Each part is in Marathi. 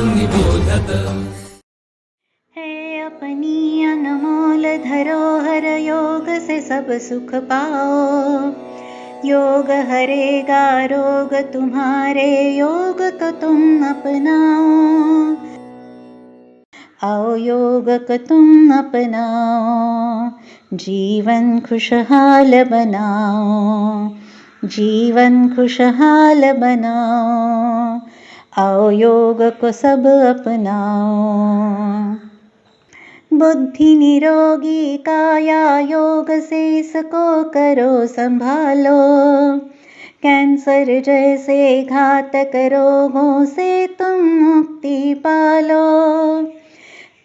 निबोधत। है अपनी अनमोल धरोहर, योग से सब सुख पाओ। योग हरेगा रोग तुम्हारे, योग को तुम अपनाओ। आओ योग को तुम अपनाओ, जीवन खुशहाल बनाओ। जीवन खुशहाल बनाओ, आओ योग को सब अपनाओ। बुद्धि निरोगी काया, योग से इसको करो संभालो। कैंसर जैसे घातक रोगों से तुम मुक्ति पालो।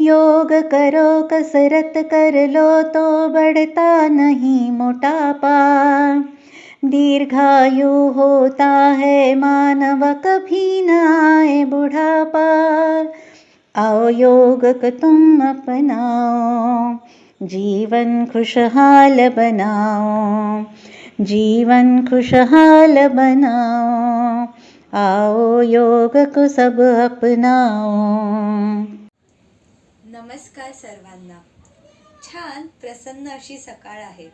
योग करो कसरत कर लो तो बढ़ता नहीं मोटापा। दीर्घायु होता है मानव, कभी न आए बुढ़ापा। आओ योग को तुम अपनाओ, जीवन खुशहाल बनाओ। जीवन खुशहाल बनाओ, आओ योग को सब अपनाओ। नमस्कार सर्वांना. छान प्रसन्न अशी सकाळ आहे,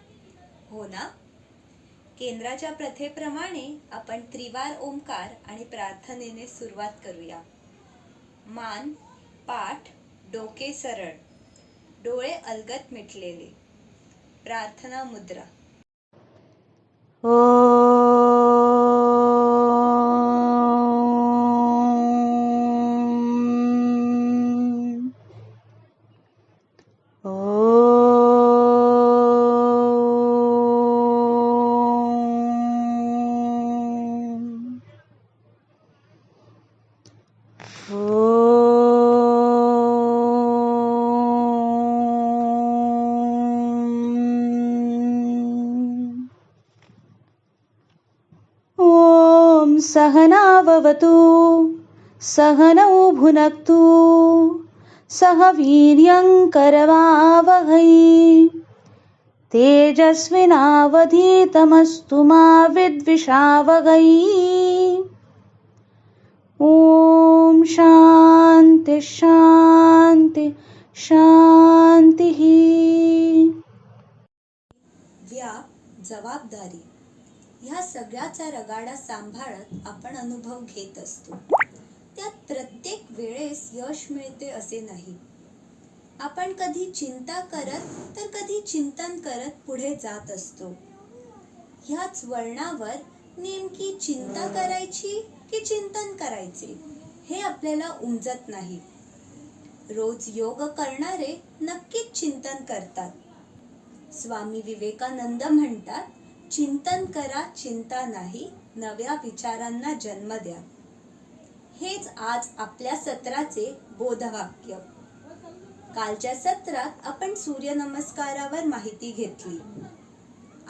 हो ना? केंद्राच्या प्रथेप्रमाणे आपण त्रिवार ओंकार आणि प्रार्थनेने सुरुवात करूया. मान, पाठ, डोके सरळ, डोळे अलगद मिटलेले. प्रार्थना मुद्रा. सहनाववतु सहनौ भुनक्तु सह वीर्यं करवावहै तेजस्विनावधीतमस्तु मा विद्विषावहै। ॐ शान्ति शान्ति शान्तिः। व्याप, जबाबदारी ह्या सगळ्याचा रगाडा सांभाळत आपण अनुभव घेत असतो. त्यात प्रत्येक वेळेस यश मिळते असे नाही. आपण कधी चिंता करत तर कधी चिंतन करत पुढे जात असतो. ह्याच वळणावर नेमकी चिंता करायची की चिंतन करायचे हे आपल्याला उमजत नाही. रोज योग करणारे नक्कीच चिंतन करतात. स्वामी विवेकानंद म्हणतात, चिंतन करा चिंता नाही, नव्या विचारांना जन्म द्या. हेच आज आपल्या सत्राचे बोधवाक्य. कालच्या सत्रात आपण सूर्यनमस्कारावर माहिती घेतली.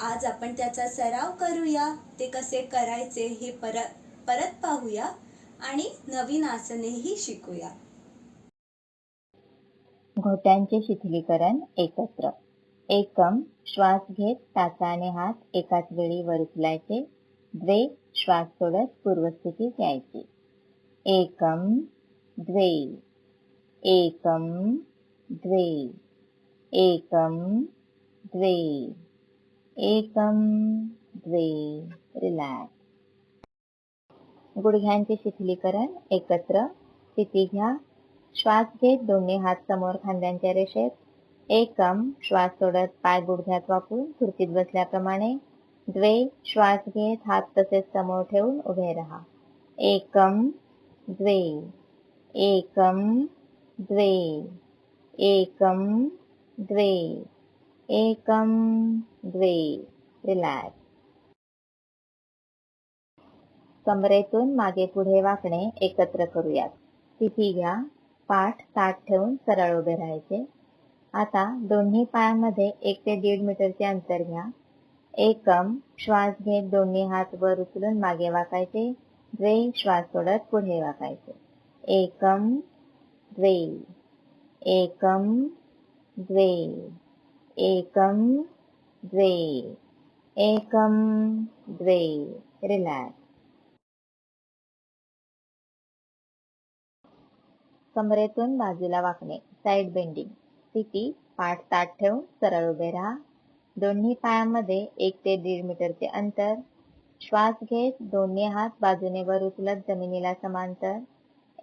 आज आपण त्याचा सराव करूया. ते कसे करायचे हे परत पाहूया आणि नवीन आसनेही शिकूया. घोट्यांचे शिथिलीकरण एकत्र. एकम, श्वास घेत टाचाने हात एकाच वेळी वर उचलायचे. द्वे, श्वास सोडत पूर्वस्थितीत यायचे. एकम द्वे, एकम द्वे, एकम द्वे, एकम द्वे. रिलॅक्स. गुडघ्यांचे शिथिलीकरण एकत्र. स्थिती घ्या. श्वास घेत दोन्ही हात समोर खांद्यांच्या रेषेत. एकम, श्वास सोडत पाय गुडघ्यात वाकून खुर्चीत बसल्याप्रमाणे. द्वे, श्वास घेत हात तसेच समोर ठेवून उभे राहा. एकम द्वे, एकम द्वे, एकम द्वे, एकम द्वे. रिलॅक्स. कमरेतून मागे पुढे वाकणे एकत्र करूयात. स्थिती घ्या. पाठ ताठ ठेवून सरळ उभे राहायचे. आता दोन्ही पायांमध्ये 1 ते 1.5 मीटरचे अंतर घ्या. एकम, श्वास घेत दोन्ही हात वर उचलून मागे वाकायचे. द्वे, श्वास सोडत पुढे वाकायचे. एकम द्वे, एकम द्वे, एकम द्वे, एकम द्वे. रिलॅक्स. कमरेतून बाजूला वाकणे, साइड बेंडिंग. स्थिती, पाठ ताठ ठेवून सरळ उभे राहा. दोन्ही पायामध्ये 1 ते 1.5 मीटरचे अंतर. श्वास घेत दोन्ही हात बाजूने वर उचलत जमिनीला समांतर.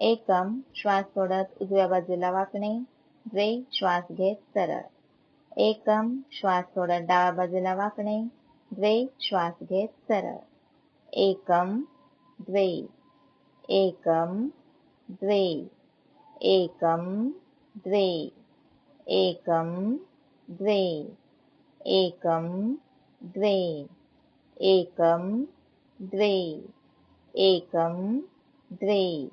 एकम. श्वास सोडत उजव्या बाजूला वाकणे. द्वे. श्वास घेत सरळ. एकम. श्वास सोडत डाव्या बाजूला वाकणे. द्वे. श्वास घेत सरळ. एकम. द्वे. एकम. द्वे. एकम. द्वे. एकम. द्वे. एकम. द्वे. एकम. द्वे. एकम. द्वे.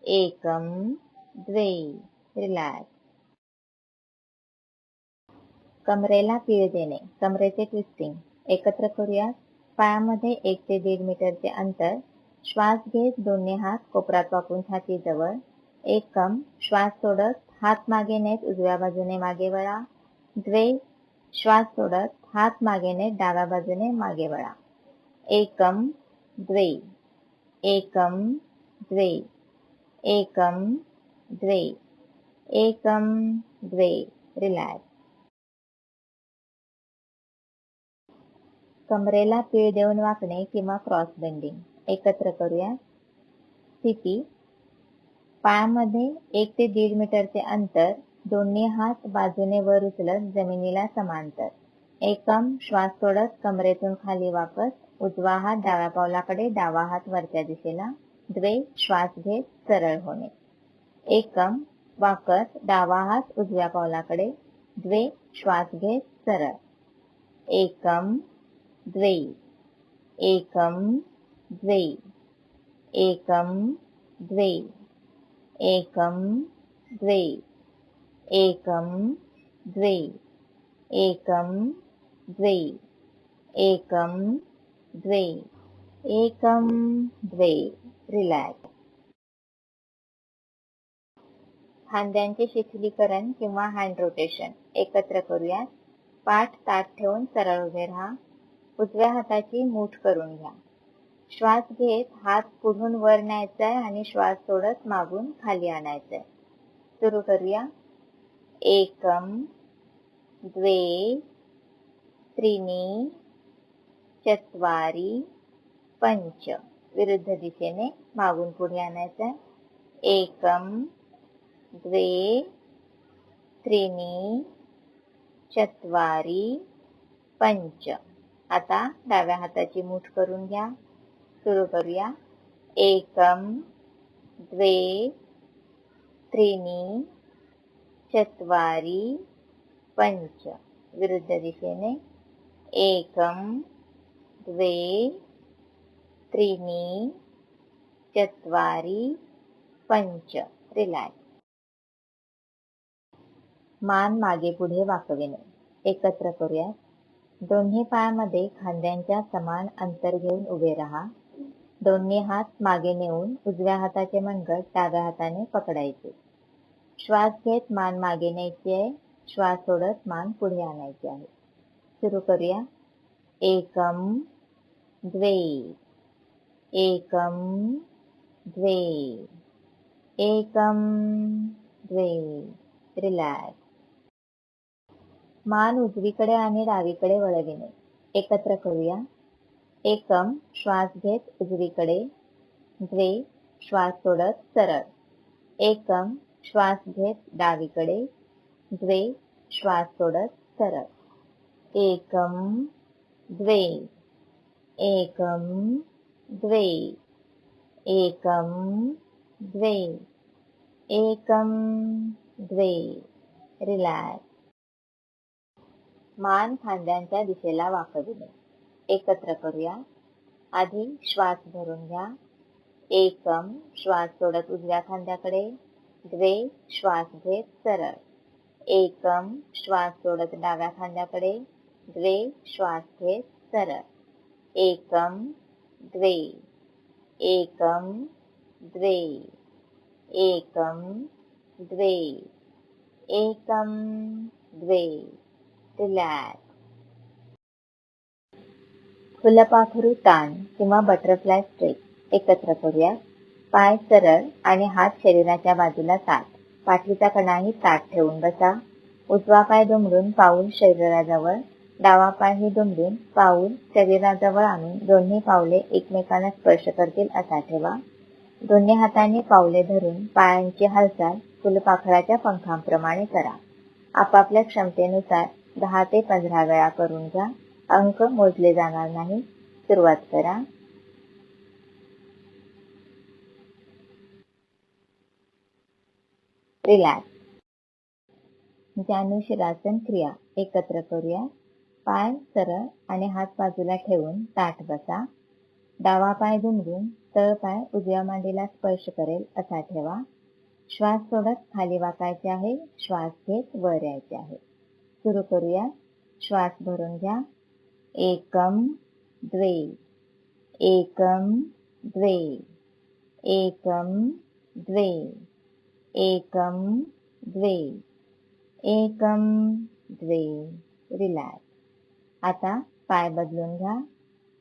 एकम. द्वे. रिलॅक्स. कमरेला पीळ देणे, कमरेचे ट्विस्टिंग. एकत्र करूया. पायामध्ये 1 ते 1.5 मीटरचे अंतर. श्वास घेत दोन्ही हात कोपरात वाकून छातीजवळ. एकम. श्वास सोडत हात मागे नेत उजव्या बाजूने मागे वळा. द्वे. श्वास सोडत हात मागे नेत डाव्या बाजूने मागे वळा. एकम. द्वे. एकम. द्वे. एकम. द्वे. एकम. द्वे. रिलॅक्स. कमरेला पीळ देऊन वाकणे किंवा क्रॉस बेंडिंग. एकत्र करूया. स्थिती, पायामध्ये 1 ते 1.5 मीटरचे अंतर. दोन्ही हात बाजूने वर उचलत जमिनीला समांतर. एकम. श्वास सोडत कमरेतून खाली वाकत उजवा हात डाव्या पावलाकडे, डावा हात वरच्या दिशेला. द्वे. श्वास घेत सरळ होणे. एकम. वाकत डावा हात उजव्या पावलाकडे. द्वे. श्वास घेत सरळ. एकम. द्वे. एकम. द्वे. एकम. द्वे. एकम. द्वे. एकम. द्वे. एकम. द्वे. एकम. द्वे. एकम. द्वे. रिलॅक्स. खांद्यांचे शिथिलीकरण किंवा हँड रोटेशन. एकत्र करूया. पाठ ताठ ठेवून सरळ उभे राहा. उजव्या हाताची मूठ करून घ्या. श्वास घेत हात पुढून वर न्यायचा आहे आणि श्वास सोडत मागून खाली आणायचा आहे. सुरू करूया. एकम. द्वे. त्रीणी. चत्वारी. पंच. विरुद्ध दिशेने मागून पुढे आणायचं आहे. एकम. द्वे. त्रीणी. चत्वारी. पंच. आता डाव्या हाताची मूठ करून घ्या. सुरू करूया. एकम. द्वे. त्रीणी. चत्वारी. पंच. विरुद्ध दिशेने. एकम. द्वे. त्रीणी. चत्वारी. पंच. रिलॅक्स. मान मागे पुढे वाकविणे. एकत्र करूया. दोन्ही पायामध्ये खांद्यांच्या समान अंतर घेऊन उभे राहा. दोन्ही हात मागे नेऊन उजव्या हाताचे मनगट डाव्या हाताने पकडायचे. श्वास घेत मान मागे न्यायची आहे. श्वास सोडत मान पुढे आणायची आहे. सुरू करूया. एकम. द्वे. एकम. द्वे. एकम. द्वे. रिलॅक्स. मान उजवीकडे आणि डावीकडे वळविणे. एकत्र करूया. एकम. श्वास घेत उजवीकडे. द्वे. श्वास सोडत सरळ. एकम. श्वास घेत डावीकडे. द्वे. श्वास सोडत सरळ. एकम. द्वे. एकम. द्वे. एकम. द्वे. एकम. द्वे. रिलॅक्स. मान खांद्यांच्या दिशेला वाकविणे. एकत्र करूया. आधी श्वास भरून घ्या. एकम. श्वास सोडत उजव्या खांद्याकडे. द्वे. श्वास घेत सरळ. एकम. श्वास सोडत डाव्या खांद्याकडे. द्वे. श्वास घेत सरळ. एकम. द्वे. एकम. द्वे. एकम. द्वे. एकम. द्वे. रिलॅक्स. फुलपाखरू ताण किंवा बटरफ्लाय स्ट्रेच. एकत्र करूया. पाय सरळ आणि हात शरीराच्या बाजूला ताठ. पाठीचा कणाही ताठ ठेवून बसा. उजवा पाय दुमडून पाऊल शरीराजवळ, डावा पायही दुमडून पाऊल शरीराजवळ आणून दोन्ही पावले एकमेकांना स्पर्श करतील असा ठेवा. दोन्ही हातांनी पावले धरून पायांची हालचाल फुलपाखराच्या पंखांप्रमाणे करा. आपापल्या क्षमतेनुसार 10 ते 15 वेळा करून घ्या. अंक मोजले जाणार नाही. सुरुवात करा. रिलॅक्स. जानुशिरासन क्रिया एकत्र करूया. पाय सरळ आणि हात बाजूला ठेवून ताठ बसा. डावा पाय दुमडून तळपाय उजव्या मांडीला स्पर्श करेल असा ठेवा. श्वास सोडत खाली वाकायचे आहे. श्वास घेत वर यायचे आहे. सुरू करूया. श्वास भरून घ्या. एकम द्वे, एकम द्वे, एकम द्वे, एकम द्वे, एकम द्वे. रिलॅक्स. आता पाय बदलून घ्या.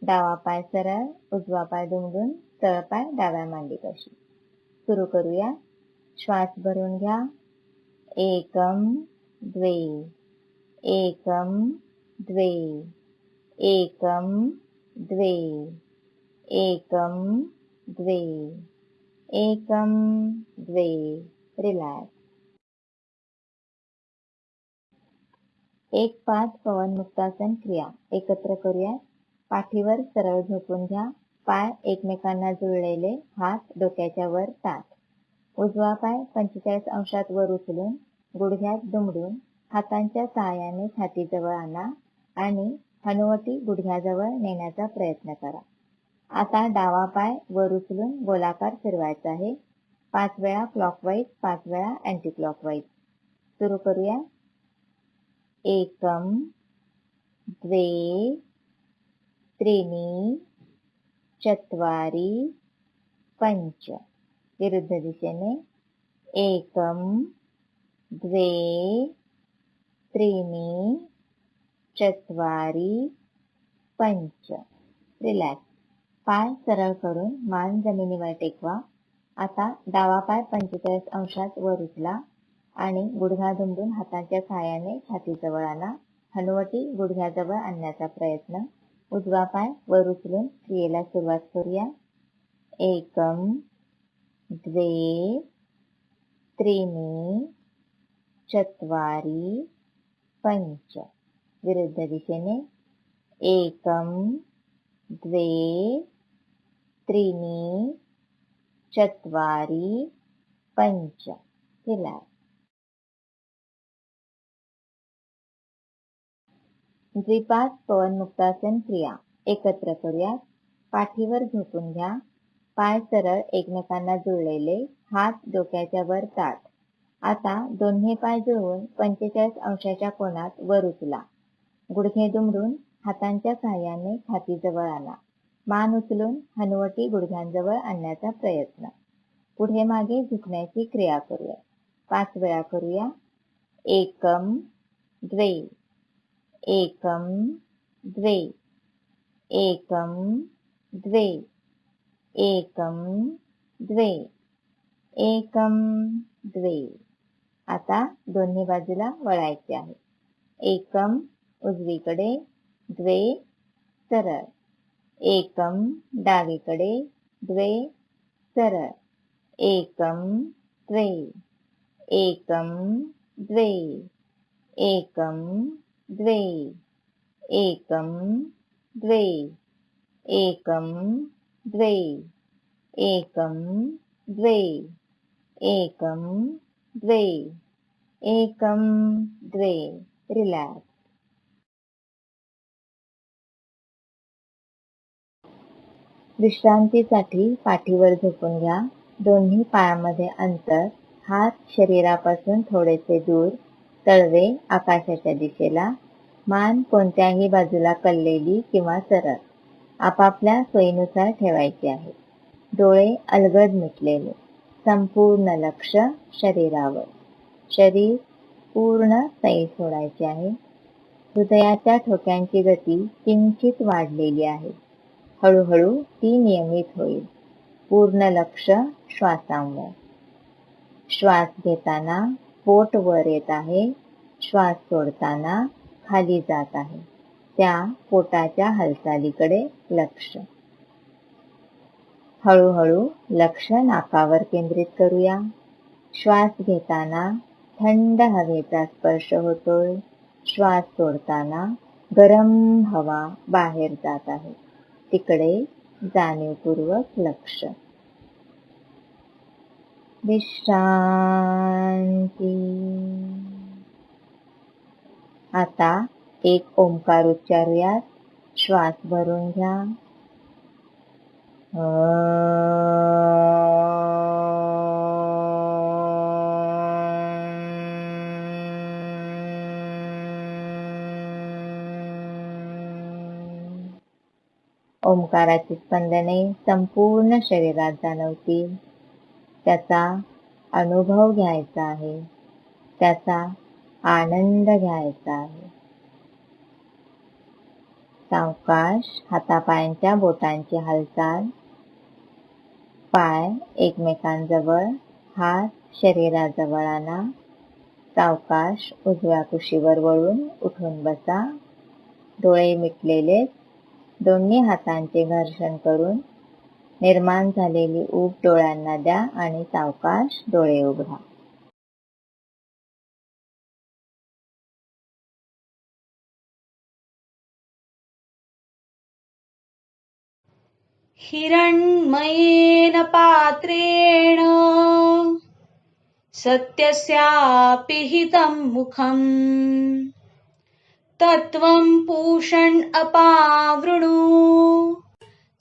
डावा पाय सरळ, उजवा पाय दुमडून तळपाय डाव्या मांडीपाशी. सुरू करूया. श्वास भरून घ्या. एकम द्वे, एकम द्वे, एकम द्वे, एकम द्वे, एकम द्वे. रिलॅक्स. 1-5 पवन मुक्तासन क्रिया एकत्र करूया. पाठीवर सरळ झोपून घ्या. पाय एकमेकांना जुळलेले, हात डोक्याच्या वर ताठ. उजवा पाय 45 अंशात वर उचलून गुडघ्यात दुमडून हातांच्या सहाय्याने छातीजवळ आणा आणि हनुवटी गुडघ्याजवळ नेण्याचा प्रयत्न करा. आता डावा पाय वर उचलून गोलाकार फिरवायचा आहे. 5 वेळा क्लॉकवाईज, 5 वेळा अँटी क्लॉकवाईज. सुरू करूया. एकम द्वे त्रीणि चत्वारि पंच. विरुद्ध दिशेने. एकम द्वे त्रीणि चत्वारि पंच. रिलॅक्स. पाय सरळ करून मान जमिनीवर टेकवा. आता डावा पाय 45 अंशात वर उचला आणि गुडघा दुमडून हातांच्या सहाय्याने छातीजवळ आणा. हनुवटी गुडघ्याजवळ आणण्याचा प्रयत्न. उजवा पाय वर उचलून क्रियेला सुरुवात करूया. एकम द्वे त्रीणि चत्वारि पंच. विरुद्ध दिशेने. एकम द्वे त्रीणि चत्वारि पंच. रिलॅक्स. द्विपाद पवन मुक्तासन क्रिया एकत्र करूया. पाठीवर झोपून घ्या. पाय सरळ एकमेकांना जुळलेले, हात डोक्याच्या वर ताठ. आता दोन्ही पाय जुळवून 45 अंशाच्या कोनात वर उचला. गुडघे दुमडून हातांच्या सहाय्याने छातीजवळ आणा. मान उचलून हनुवटी गुडघ्यांजवळ आणण्याचा प्रयत्न. पुढे मागे झुकण्याची क्रिया करूया. 5 वेळा करूया. एकम द्वे, एकम द्वे, एकम द्वे, एकम द्वे, एकम द्वे. आता दोन्ही बाजूला वळायचे आहे. एकम उजवीकडे, द्वे सरळ. एकम डावीकडे, द्वे सरळ. एकम द्वे, एकम द्वे, एकम द्वे, एकम द्वे, एकम द्वे, एकम द्वे, एकम द्वे, एकम द्वे. रिलॅक्स. विश्रांतीसाठी पाठीवर झोपून घ्या. दोन्ही पायामध्ये अंतर, हात शरीरापासून थोडेसे दूर, तळवे आकाशाच्या दिशेला, मान कोणत्याही बाजूला कललेली किंवा सरळ. आपापल्या सोयीनुसार ठेवायची आहे. डोळे अलगद मिटलेले. संपूर्ण लक्ष शरीरावर. शरीर पूर्ण सैल सोडायचे आहे. हृदयाच्या ठोक्यांची गती किंचित वाढलेली आहे. हळूहळू ती नियमित होईल. पूर्ण लक्ष श्वासांवर. श्वास घेताना पोट वर येत आहे, श्वास सोडताना खाली जात आहे. त्या पोटाच्या हालचालीकडे लक्ष. हळूहळू लक्ष नाकावर केंद्रित करूया. श्वास घेताना थंड हवेचा स्पर्श होतोय, श्वास सोडताना गरम हवा बाहेर जात आहे. तिकडे जाणीवपूर्वक लक्ष. विश्रांती. आता एक ओंकार उच्चारूयात. श्वास भरून घ्या. ओंकाराची स्पंदने संपूर्ण शरीरात जाणवतील. त्याचा अनुभव घ्यायचा आहे, त्याचा आनंद घ्यायचा आहे. सावकाश हातापायांच्या बोटांची हालचाल. पाय एकमेकांजवळ, हात शरीराजवळ आणा. सावकाश उजव्या कुशीवर वळून उठून बसा. डोळे मिटलेले. दोन्ही हातांचे घर्षण करून निर्माण झालेली ऊब डोळ्यांना द्या आणि सावकाश डोळे उघडा. हिरण्मयेन पात्रेण सत्यस्यापि हितं मुखम् तत्त्वं पूषन् अपावृणु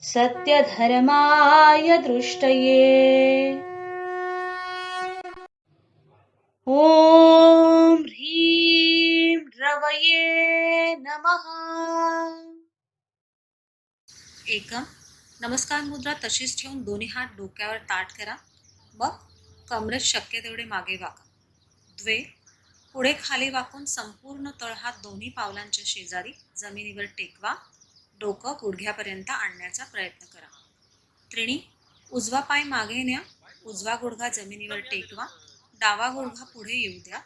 सत्यधर्माय दृष्टये. ॐ ह्रीं रवये नमः. एकम. नमस्कार मुद्रा तशीच ठेवून दोन्ही हात डोक्यावर ताठ करा. मग कमरेत शक्य तेवढे मागे वाका. द्वे. पुढे खाली वाकून संपूर्ण तळहात दोन्ही पावलांच्या शेजारी जमिनीवर टेकवा. डोकं गुडघ्यापर्यंत आणण्याचा प्रयत्न करा. त्रिणी. उजवा पाय मागे न्या. उजवा गुडघा जमिनीवर टेकवा. डावा गुडघा पुढे येऊ द्या.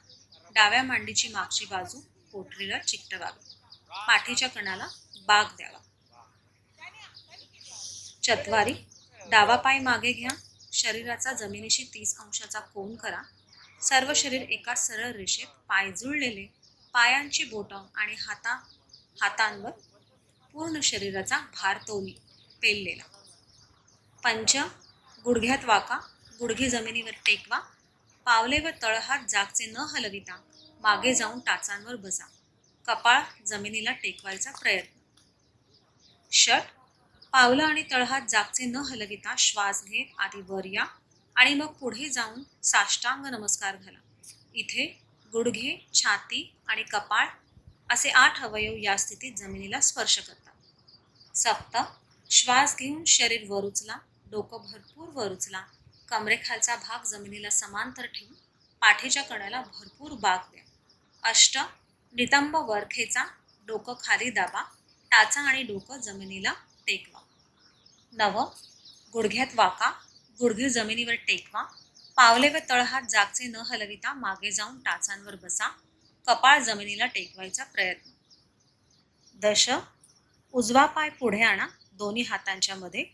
डाव्या मांडीची मागची बाजू पोटरीला चिकटवावी. पाठीच्या कणाला बाग द्यावा. चत्वारी. डावा पाय मागे घ्या. शरीराचा जमिनीशी 30 अंशाचा कोन करा. सर्व शरीर एका सरळ रेषेत, पाय जुळलेले, पायांची बोटं आणि हातांवर पूर्ण शरीराचा भार तोली पेललेला. पंच. गुडघ्यात वाका. गुडघे जमिनीवर टेकवा. पावले व तळहात जागचे न हलविता मागे जाऊन टाचांवर बसा. कपाळ जमिनीला टेकवायचा प्रयत्न. षट. पावलं आणि तळहात जागचे न हलविता श्वास घेत आधी वर या आणि मग पुढे जाऊन साष्टांग नमस्कार घाला. इथे गुडघे, छाती आणि कपाळ असे 8 अवयव या स्थितीत जमिनीला स्पर्श करतात. सप्त. श्वास घेऊन शरीर वर उचला. डोकं भरपूर वर उचला. कमरेखालचा भाग जमिनीला समांतर ठेवून पाठीच्या कण्याला भरपूर बाक द्या. अष्ट. नितंब वर खेचा. डोकं खाली दाबा. टाचा आणि डोकं जमिनीला टेकवा. नव. गुडघ्यात वाका. गुडघे जमिनीवर टेकवा. पावले व तळहात जागचे न हलविता मागे जाऊन टाचांवर बसा. कपाळ जमिनीला टेकवायचा प्रयत्न. दश. उजवा पाय पुढे आणा. दोन्ही हातांच्या मध्ये.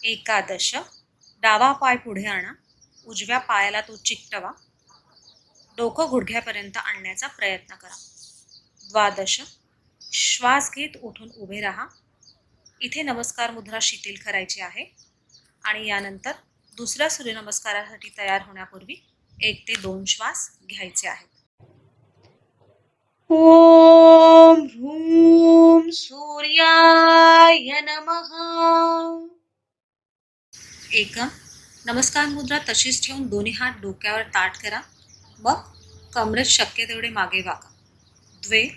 एकादश. डावा पाय पुढे आणा. उजव्या पायाला तो चिकटवा. डोकं गुडघ्यापर्यंत आणण्याचा प्रयत्न करा. द्वादश. श्वास घेत उठून उभे राहा. इथे नमस्कार मुद्रा शिथिल करायची आहे आणि यानंतर दुसऱ्या सूर्यनमस्कारासाठी तयार होण्यापूर्वी 1 ते 2 श्वास घ्यायचे आहेत. ॐ ह्रूं सूर्याय नमः. एकम. नमस्कार मुद्रा तशीच ठेवून दोन्ही हात डोक्यावर ताठ करा. मग कमरेत शक्य तेवढे मागे वाका. द्वे.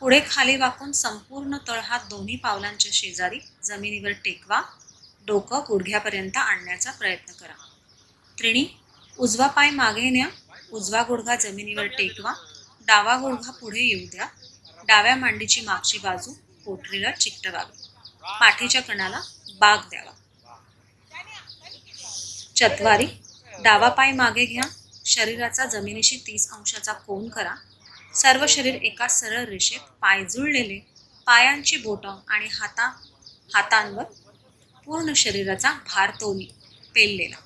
पुढे खाली वाकून संपूर्ण तळहात दोन्ही पावलांच्या शेजारी जमिनीवर टेकवा. डोकं गुडघ्यापर्यंत आणण्याचा प्रयत्न करा. त्रिणी. उजवा पाय मागे न्या. उजवा गुडघा जमिनीवर टेकवा. डावा गुडघा पुढे येऊ द्या. डाव्या मांडीची मागची बाजू पोटरीला चिकटवावी. पाठीच्या कणाला बाग द्यावा. चत्वारी. डावा पाय मागे घ्या. शरीराचा जमिनीशी 30 अंशाचा कोन करा. सर्व शरीर एका सरळ रेषेत, पाय जुळलेले, पायांची बोटं आणि हातांवर पूर्ण शरीराचा भार पेललेला.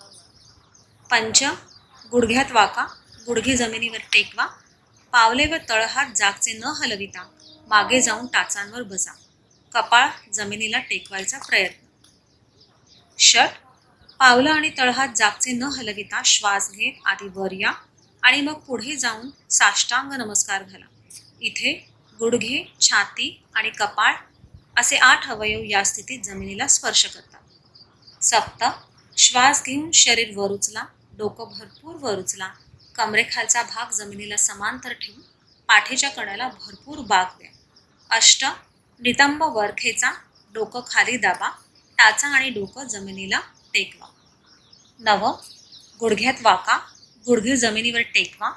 पंच. गुडघ्यात वाका. गुडघे जमिनीवर टेकवा. पावले व तळहात जागचे न हलविता मागे जाऊन टाचांवर बसा. कपाळ जमिनीला टेकवायचा प्रयत्न. षट. पावलं आणि तळहात जागचे न हलविता श्वास घेत आधी वर या आणि मग पुढे जाऊन साष्टांग नमस्कार घाला. इथे गुडघे, छाती आणि कपाळ असे 8 अवयव या स्थितीत जमिनीला स्पर्श करतात. सप्त. श्वास घेऊन शरीर वर उचला. डोकं भरपूर वर उचला. कमरेखालचा भाग जमिनीला समांतर ठेवून पाठीच्या कण्याला भरपूर बाक द्या. अष्ट. नितंब वर खेचा. डोकं खाली दाबा. टाचा आणि डोकं जमिनीला टेकवा. नव. गुडघ्यात वाका. गुडघे जमिनीवर टेकवा.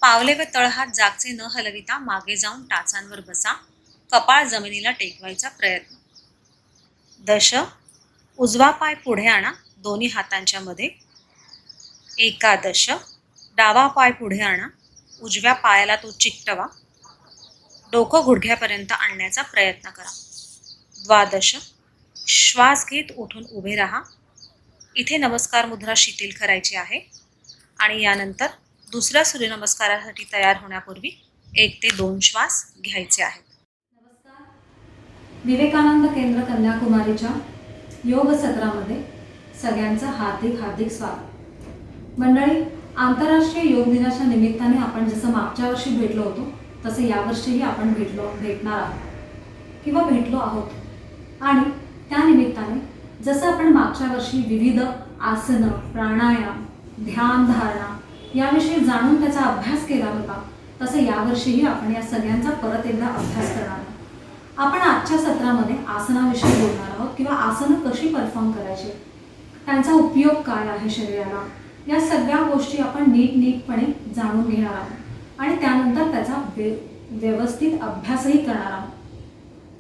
पावले व तळहात जागचे न हलविता मागे जाऊन टाचांवर बसा. कपाळ जमिनीला टेकवायचा प्रयत्न. दश. उजवा पाय पुढे आणा दोन्ही हातांच्या मध्ये. एकादश. डावा पाय पुढे आणा. उजव्या पायाला तो चिकटवा. डोकं गुडघ्यापर्यंत आणण्याचा प्रयत्न करा. द्वादश. श्वास घेत उठून उभे राहा. इथे नमस्कार मुद्रा शिथिल करायची आहे आणि यानंतर दुसऱ्या सूर्यनमस्कारासाठी तयार होण्यापूर्वी 1 ते 2 श्वास घ्यायचे आहेत. नमस्कार. विवेकानंद केंद्र कन्याकुमारीच्या योग सत्रामध्ये सगळ्यांचं हार्दिक स्वागत. मंडळी, आंतरराष्ट्रीय योग दिनाच्या निमित्ताने आपण जसं मागच्या वर्षी भेटलो होतो तसं यावर्षीही आपण भेटणार आहोत किंवा भेटलो आहोत. आणि त्या निमित्ताने जसं आपण मागच्या वर्षी विविध आसनं, प्राणायाम, ध्यान धारणा याविषयी जाणून त्याचा अभ्यास केला होता तसं यावर्षीही आपण या सगळ्यांचा परत एकदा अभ्यास करणार आहोत. आपण आजच्या सत्रामध्ये आसनाविषयी बोलणार आहोत किंवा आसनं कशी परफॉर्म करायची, त्यांचा उपयोग काय आहे शरीराला, या सगळ्या गोष्टी आपण नीटपणे जाणून घेणार आहोत आणि त्यानंतर त्याचा व्यवस्थित अभ्यासही करणार आहोत.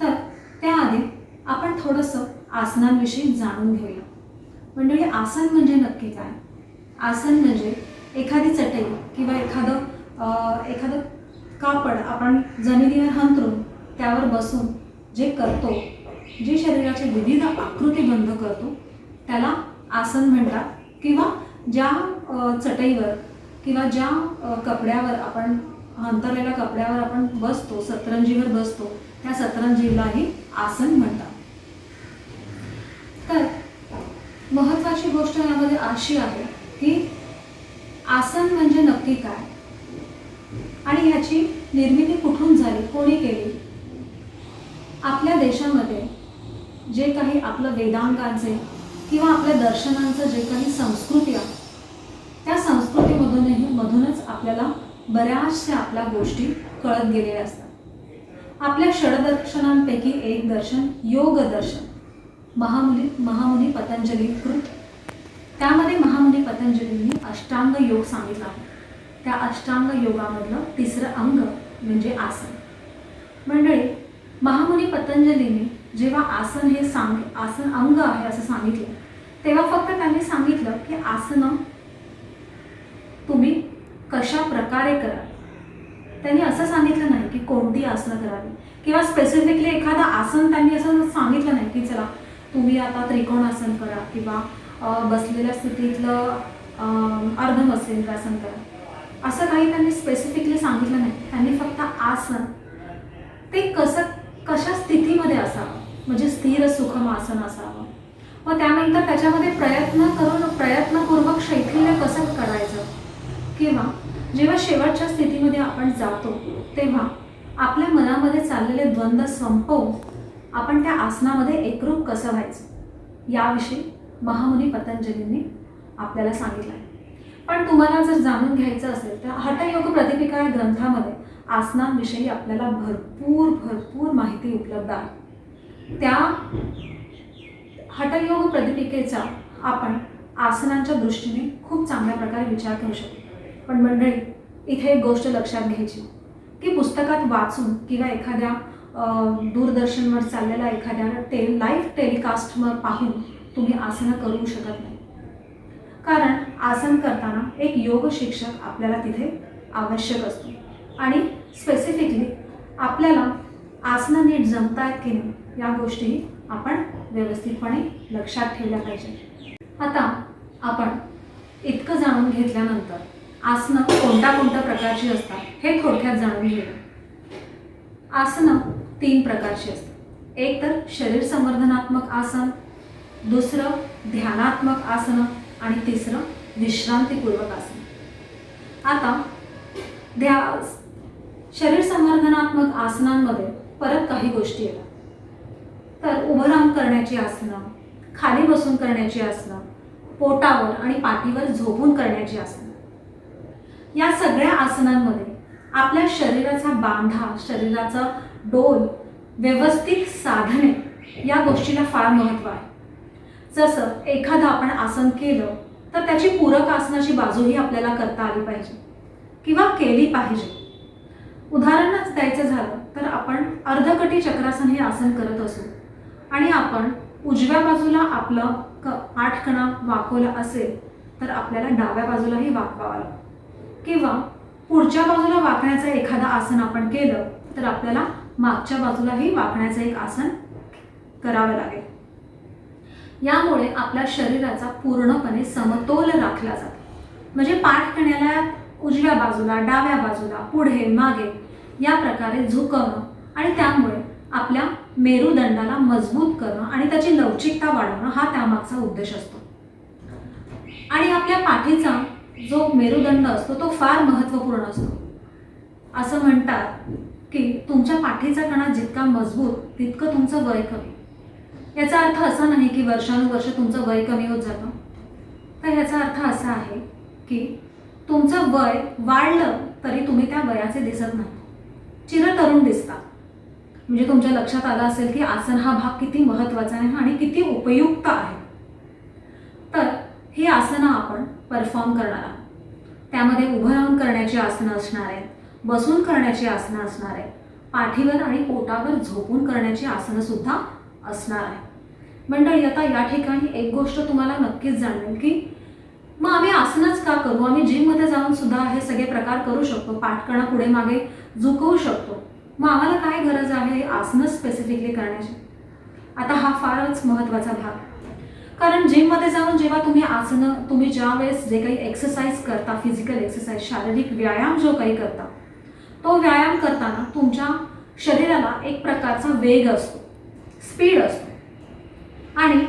तर त्याआधी आपण थोडंसं आसनांविषयी जाणून घेऊया. मंडळी, आसन म्हणजे नक्की काय? आसन म्हणजे एखादी चटई किंवा एखादं कापड आपण जमिनीवर हंतरून त्यावर बसून जे करतो, जे शरीराचे विविध आकृती बंद करतो त्याला आसन म्हणतात. किंवा ज्या चटईवर किंवा ज्या कपड्यावर आपण अंतरलेल्या कपड्यावर आपण बसतो, सतरंजीवर बसतो, त्या सतरंजीलाही आसन म्हणतात. तर महत्त्वाची गोष्ट यामध्ये अशी आहे की आसन म्हणजे नक्की काय आणि ह्याची निर्मिती कुठून झाली, कोणी केली. आपल्या देशामध्ये जे काही आपलं वेदांगांचे किंवा आपल्या दर्शनांचं जे काही संस्कृती आहे त्या संस्कृतीमधूनच आपल्याला बऱ्याचशा आपल्या गोष्टी कळत गेलेल्या असतात. आपल्या षडदर्शनांपैकी एक दर्शन योग दर्शन महामुनी पतंजली कृत. त्यामध्ये महामुनी पतंजलींनी अष्टांग योग सांगितला आहे. त्या अष्टांग योगामधलं 3रं अंग म्हणजे आसन. मंडळी, महामुनी पतंजलींनी जेव्हा आसन हे आसन अंग आहे असं सांगितलं तेव्हा फक्त त्यांनी सांगितलं की आसनं तुम्ही कशा प्रकारे करा. त्यांनी असं सांगितलं नाही की कोणती आसनं करावी किंवा स्पेसिफिकली एखादं आसन त्यांनी असं सांगितलं नाही की चला तुम्ही आता त्रिकोणासन करा किंवा बसलेल्या स्थितीतलं अर्धमत्स्येंद्रासन करा. असं काही त्यांनी स्पेसिफिकली सांगितलं नाही. त्यांनी फक्त आसन ते कशा स्थितीमध्ये असावं, म्हणजे स्थिर सुखम आसन असावं व त्यानंतर त्याच्यामध्ये प्रयत्नपूर्वक शैथिल्य कसं करायचं किंवा जेव्हा शेवटच्या स्थितीमध्ये आपण जातो तेव्हा आपल्या मनामध्ये चाललेले द्वंद्व संपवून आपण त्या आसनामध्ये एकरूप कसं व्हायचं याविषयी महामुनी पतंजलींनी आपल्याला सांगितलं आहे. पण तुम्हाला जर जाणून घ्यायचं असेल तर हठयोग प्रतिपिका या ग्रंथामध्ये आसनांविषयी आपल्याला भरपूर माहिती उपलब्ध आहे. त्या हठयोग प्रतिपिकेचा आपण आसनांच्या दृष्टीने खूप चांगल्या प्रकारे विचार करू शकतो. पण मंडळी, इथे एक गोष्ट लक्षात घ्यायची की पुस्तकात वाचून किंवा एखाद्या दूरदर्शनवर चाललेल्या एखाद्या लाईव्ह टेलिकास्टवर पाहून तुम्ही आसनं करू शकत नाही. कारण आसन करताना एक योग शिक्षक आपल्याला तिथे आवश्यक असतो आणि स्पेसिफिकली आपल्याला आसनं नीट जमतायत की नाही या गोष्टी आपण व्यवस्थितपणे लक्षात ठेवल्या पाहिजे. आता आपण इतकं जाणून घेतल्यानंतर आसनं कोणत्या प्रकारची असतात हे थोडक्यात जाणून घेऊया. आसनं 3 प्रकारची असतात. एक तर शरीर संवर्धनात्मक आसन, दुसरं ध्यानात्मक आसनं आणि तिसरं विश्रांतीपूर्वक आसन. आता शरीर संवर्धनात्मक आसनांमध्ये परत काही गोष्टी येतात. तर उभं राहून करण्याची आसनं, खाली बसून करण्याची आसनं, पोटावर आणि पाठीवर झोपून करण्याची आसनं. या सगळ्या आसनांमध्ये आपल्या शरीराचा बांधा, शरीराचा डोल व्यवस्थित साधणे या गोष्टीला फार महत्त्व आहे. जसं एखादं आपण आसन केलं तर त्याची पूरक आसनाची बाजूही आपल्याला करता आली पाहिजे किंवा केली पाहिजे. उदाहरणच द्यायचं झालं तर आपण अर्धकटी चक्रासन हे आसन करत असू आणि आपण उजव्या बाजूला आपलं पाठकणा वाकवला असेल तर आपल्याला डाव्या बाजूलाही वाकवावं लागतं किंवा पुढच्या बाजूला वाकण्याचं एखादं आसन आपण केलं तर आपल्याला मागच्या बाजूलाही वाकण्याचं एक आसन करावं लागेल. यामुळे आपल्या शरीराचा पूर्णपणे समतोल राखला जातो. म्हणजे पाठकण्याला उजव्या बाजूला, डाव्या बाजूला, पुढे, मागे या प्रकारे झुकवणं आणि त्यामुळे आपल्या मेरुदंडाला मजबूत करणं आणि त्याची लवचिकता वाढवणं हा त्यामागचा उद्देश असतो. आणि आपल्या पाठीचा जो मेरुदंड असतो तो फार महत्त्वपूर्ण असतो. असं म्हणतात की तुमच्या पाठीचा कणा जितका मजबूत तितकं तुमचं वय कमी. याचा अर्थ असा नाही की वर्षानुवर्ष तुमचं वय कमी होत जातं. तर ह्याचा अर्थ असा आहे की तुमचं वय वाढलं तरी तुम्ही त्या वयाचे दिसत नाही, चिरतरुण दिसता. म्हणजे तुमच्या लक्षात आलं असेल की आसन हा भाग किती महत्त्वाचा आहे आणि किती उपयुक्त आहे. तर ही आसनं आपण परफॉर्म करणार आहोत. त्यामध्ये उभं राहून करण्याची आसनं असणार आहेत, बसून करण्याची आसनं असणार आहेत, पाठीवर आणि पोटावर झोपून करण्याची आसनं सुद्धा असणार आहे. मंडळी, आता या ठिकाणी एक गोष्ट तुम्हाला नक्कीच जाणवेल की मग आम्ही आसनच का करू? आम्ही जिममध्ये जाऊन सुद्धा हे सगळे प्रकार करू शकतो, पाठकणा पुढे मागे झुकवू शकतो. मग आम्हाला काय गरज आहे आसनं स्पेसिफिकली करण्याची? आता हा फारच महत्त्वाचा भाग. कारण जिममध्ये जाऊन जेव्हा तुम्ही ज्या वेळेस जे काही एक्सरसाइज करता, फिजिकल एक्सरसाइज, शारीरिक व्यायाम जो काही करता, तो व्यायाम करताना तुमच्या शरीराला एक प्रकारचा वेग असतो, स्पीड असतो. आणि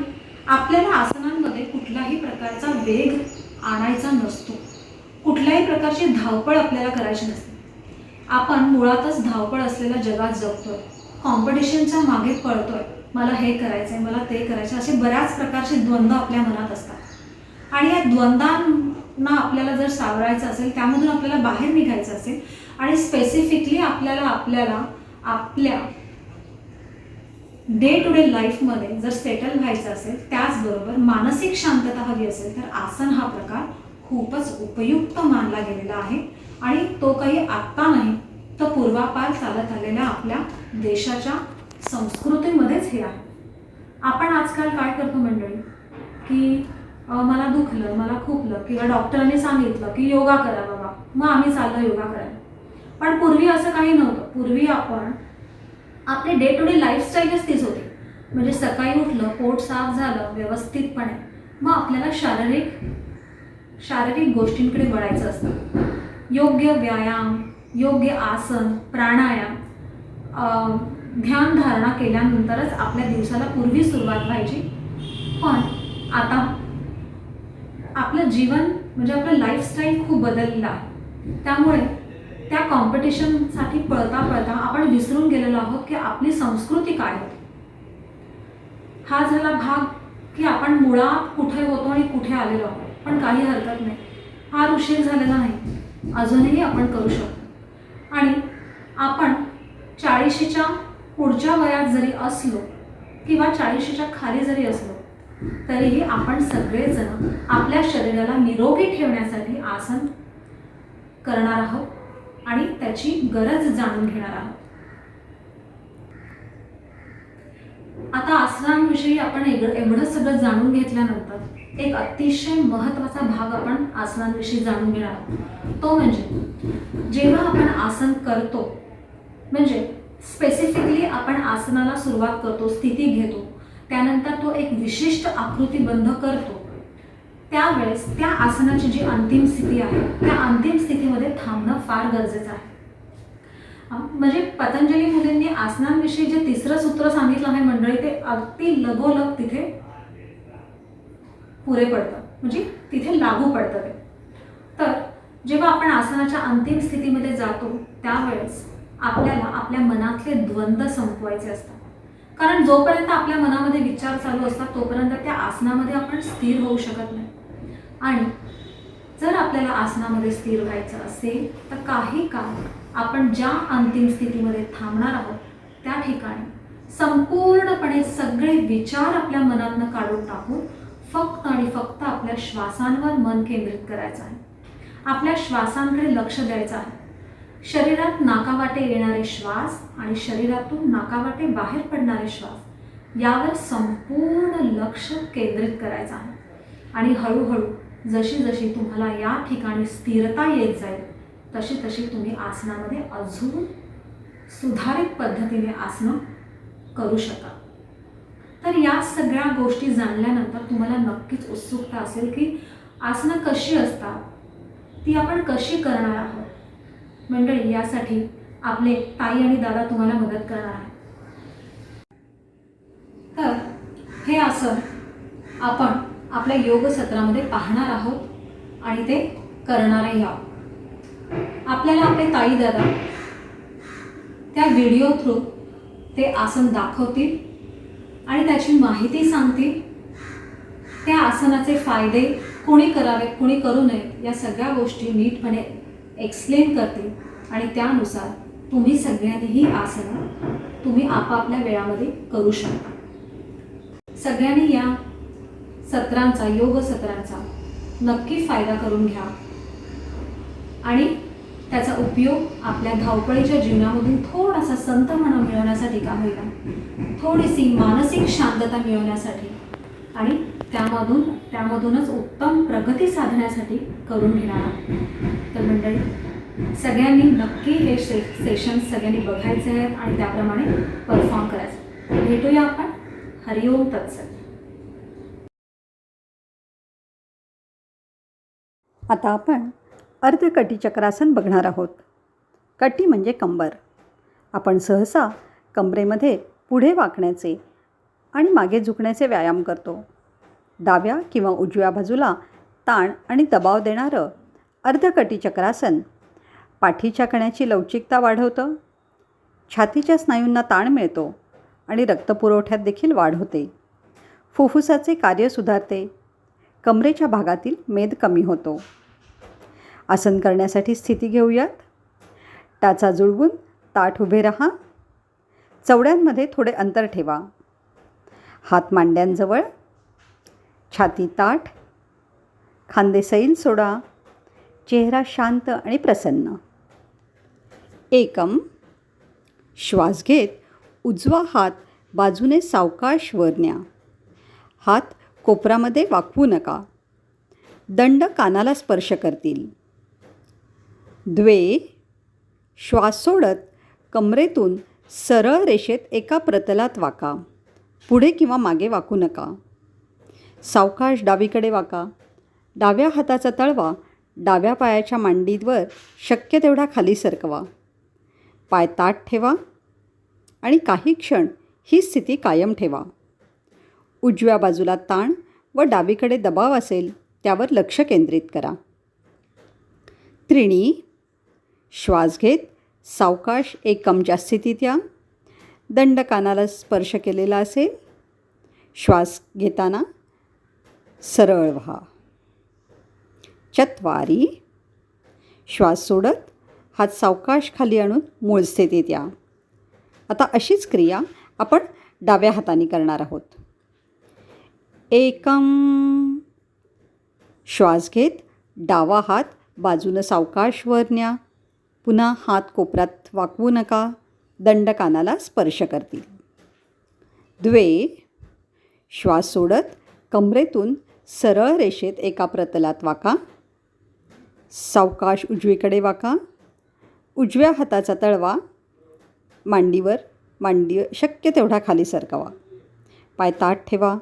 आपल्याला आसनांमध्ये कुठल्याही प्रकारचा वेग आणायचा नसतो, कुठल्याही प्रकारची धावपळ आपल्याला करायची नसते. आपण मुळातच धावपळ असलेल्या जगात जगतोय, कॉम्पिटिशनच्या मागे पळतोय. मला हे करायचंय, मला ते करायचं, असे बऱ्याच प्रकारचे द्वंद्व आपल्या मनात असतात. आणि या द्वंद्वांना आपल्याला जर सावरायचं असेल, त्यामधून आपल्याला बाहेर निघायचं असेल आणि स्पेसिफिकली आपल्याला आपल्या डे टू डे लाईफमध्ये जर सेटल व्हायचं असेल, त्याचबरोबर मानसिक शांतता हवी असेल, तर आसन हा प्रकार खूपच उपयुक्त मानला गेलेला आहे. आणि तो काही आत्ता नाही तर पूर्वापार चालत आलेल्या आपल्या देशाच्या संस्कृतीमध्येच हे आहे. आपण आजकाल काय करतो मंडळी की मला दुखलं, मला खुपलं किंवा डॉक्टरांनी सांगितलं की योगा करा बाबा, मग आम्ही चाललो योगा करायला. पण पूर्वी असं काही नव्हतं. पूर्वी आपण आपले डे टू डे लाईफस्टाईलच तीच होती. म्हणजे सकाळी उठलं, पोट साफ झालं व्यवस्थितपणे, मग आपल्याला शारीरिक गोष्टींकडे वळायचं असतं. योग्य व्यायाम, योग्य आसन, प्राणायाम, ध्यानधारणा केल्यानंतरच आपल्या दिवसाला पूर्वी सुरुवात व्हायची. पण आता आपलं जीवन म्हणजे आपलं लाईफस्टाईल खूप बदललेलं आहे. त्यामुळे त्या कॉम्पिटिशनसाठी पळता आपण विसरून गेलेलो आहोत की आपली संस्कृती काय होती. हा झाला भाग की आपण मुळात कुठे होतो आणि कुठे आलेलो आहोत. पण काही हरकत नाही, फार उशीर झालेला नाही, अजूनही आपण करू शकतो. आणि आपण 40च्या पुढच्या वयात जरी असलो किंवा 40च्या खाली जरी असलो तरीही आपण सगळेजण आपल्या शरीराला निरोगी ठेवण्यासाठी आसन करणार आहोत आणि त्याची गरज जाणून घेणार आहोत. आता आसनांविषयी आपण एवढं सगळं जाणून घेतल्यानंतर एक अतिशय महत्त्वाचा भाग आपण आसनांविषयी जाणून घेणार आहोत. तो म्हणजे जेव्हा आपण आसन करतो, म्हणजे स्पेसिफिकली आपण आसनाला सुरुवात करतो, स्थिती घेतो, त्यानंतर तो एक विशिष्ट आकृती बंध करतो, त्यावेळेस त्या आसनाची जी अंतिम स्थिती आहे त्या अंतिम स्थितीमध्ये थांबणं फार गरजेचं आहे. म्हणजे पतंजली मुलींनी आसनांविषयी जे तिसरं सूत्र सांगितलं आहे मंडळी, ते अगदी लगोलग तिथे पुरे पडतं, म्हणजे तिथे लागू पडतं ते. तर जेव्हा आपण आसनाच्या अंतिम स्थितीमध्ये जातो त्यावेळेस आपल्याला आपल्या मनातले द्वंद्व संपवायचे असतात. कारण जोपर्यंत आपल्या मनामध्ये विचार चालू असतात तोपर्यंत त्या आसनामध्ये आपण स्थिर होऊ शकत नाही. आणि जर आपल्याला आसनामध्ये स्थिर व्हायचं असेल तर काही काळ आपण ज्या अंतिम स्थितीमध्ये थांबणार आहोत त्या ठिकाणी संपूर्णपणे सगळे विचार आपल्या मनातनं काढून टाकून फक्त आणि फक्त आपल्या श्वासांवर मन केंद्रित करायचं आहे. आपल्या श्वासांकडे लक्ष द्यायचं आहे. शरीरात नाकावाटे येणारे श्वास आणि शरीरातून नाकावाटे बाहेर पडणारे श्वास यावर संपूर्ण लक्ष केंद्रित करायचं आहे. आणि हळूहळू जशी जशी तुम्हाला या ठिकाणी स्थिरता येत जाईल तशी तशी तुम्ही आसनामध्ये अजून सुधारित पद्धतीने आसनं करू शकाल. तर या सगळ्या गोष्टी जाणल्यानंतर तुम्हाला नक्कीच उत्सुकता असेल की आसनं कशी असतात, ती आपण कशी करणार आहोत. मंडळी, यासाठी आपले ताई आणि दादा तुम्हाला मदत करणार आहे. तर हे आसन आपण आपल्या योग सत्रामध्ये पाहणार आहोत आणि ते करणारही आहोत. आपल्याला आपले ताई दादा त्या व्हिडिओ थ्रू ते आसन दाखवतील आणि त्याची माहिती सांगतील. त्या आसनाचे फायदे, कोणी करावे कोणी करू नये, या सगळ्या गोष्टी नीटपणे एक्सप्लेन करतील आणि त्यानुसार तुम्ही सगळ्यांनी ही आसनं तुम्ही आपापल्या वेळामध्ये करू शकता. सगळ्यांनी या सत्रांचा, योग सत्रांचा नक्की फायदा करून घ्या आणि त्याचा उपयोग आपल्या धावपळीच्या जीवनामधून थोडासा संतपणा मिळवण्यासाठी का होईना, थोडीशी मानसिक शांतता मिळवण्यासाठी आणि त्यामधूनच उत्तम प्रगती साधण्यासाठी करून घेणार आहोत. तर मंडळी, सगळ्यांनी नक्की हे सेशन सगळ्यांनी बघायचे आहेत आणि त्याप्रमाणे परफॉर्म करायचं. भेटूया आपण. हरिओम तत्सत. आता आपण अर्धकटी चक्रासन बघणार आहोत. कटी म्हणजे कंबर. आपण सहसा कंबरेमध्ये पुढे वाकण्याचे आणि मागे झुकण्याचे व्यायाम करतो. डाव्या किंवा उजव्या बाजूला ताण आणि दबाव देणारं अर्धकटी चक्रासन पाठीच्या कण्याची लवचिकता वाढवतं, छातीच्या स्नायूंना ताण मिळतो आणि रक्तपुरवठ्यात देखील वाढ होते. फुफ्फुसाचे कार्य सुधारते. कमरेच्या भागातील मेद कमी होतो. आसन करण्यासाठी स्थिती घेऊयात. टाचा जुळवून ताठ उभे राहा. चवड्यांमध्ये थोडे अंतर ठेवा. हात मांड्यांजवळ, छाती ताठ, खांदे सैल सोडा. चेहरा शांत आणि प्रसन्न. एकम. श्वास घेत उजवा हात बाजूने सावकाश वर न्या. हात कोपरामध्ये वाकवू नका. दंड कानाला स्पर्श करतील. द्वे. श्वास सोडत कमरेतून सरळ रेषेत एका प्रतलात वाका. पुढे किंवा मागे वाकू नका. सावकाश डावीकडे वाका. डाव्या हाताचा तळवा डाव्या पायाच्या मांडीवर शक्य तेवढा खाली सरकवा. पाय ताठ ठेवा आणि काही क्षण ही स्थिती कायम ठेवा. उजव्या बाजूला ताण व डावीकडे दबाव असेल त्यावर लक्ष केंद्रित करा. त्रिणी. श्वास घेत सावकाश एकमच्या स्थितीत या. दंड कानाला स्पर्श केलेला असेल. श्वास घेताना सरळ व्हा. चत्वारी. श्वास सोडत हात सावकाश खाली आणून मूळ स्थितीत या. आता अशीच क्रिया आपण डाव्या हाताने करणार आहोत. एकम. श्वास घेत डावा हात बाजूनं सावकाश वर न्या. पुन्हा हात कोपऱ्यात वाकवू नका. दंड कानाला स्पर्श करतील. द्वे. श्वास सोडत कमरेतून सरळ रेषेत एका प्रतलात वाका. सावकाश उजवीकडे वाका. उजव्या हाताचा तळवा मांडी शक्य तेवढा खाली सरकवा. पाय ताठ ठेवा.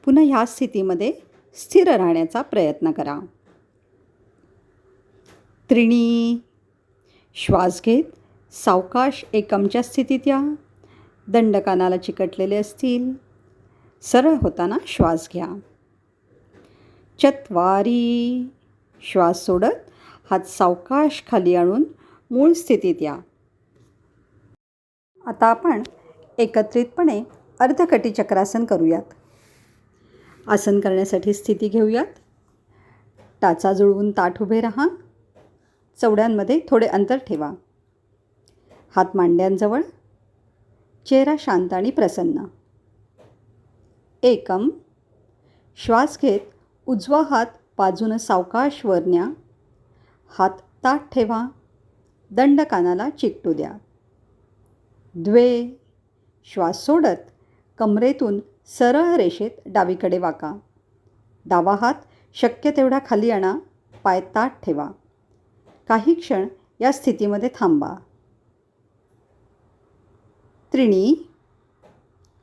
पुन्हा ह्या स्थितीमध्ये स्थिर राहण्याचा प्रयत्न करा. त्रिणी. श्वास घेत सावकाश एकमच्या स्थितीत या. दंड कानाला चिकटलेले असतील. सरळ होताना श्वास घ्या. चत्वारी. श्वास सोडत हात सावकाश खाली आणून मूळ स्थितीत या. आता आपण एकत्रितपणे अर्धकटी चक्रासन करूयात. आसन करण्यासाठी स्थिती घेऊयात. टाचा जुळवून ताठ उभे राहा. चवड्यांमध्ये थोडे अंतर ठेवा. हात मांड्यांजवळ. चेहरा शांत आणि प्रसन्न. एकम. श्वास घेत उजवा हात बाजूनं सावकाश वर न्या. हात ताठ ठेवा. दंड कानाला चिकटू द्या. द्वे. श्वास सोडत कमरेतून सरळ रेषेत डावीकडे वाका. डावा हात शक्य तेवढा खाली आणा. पाय ताठ ठेवा. काही क्षण या स्थितीमध्ये थांबा. त्रिणी.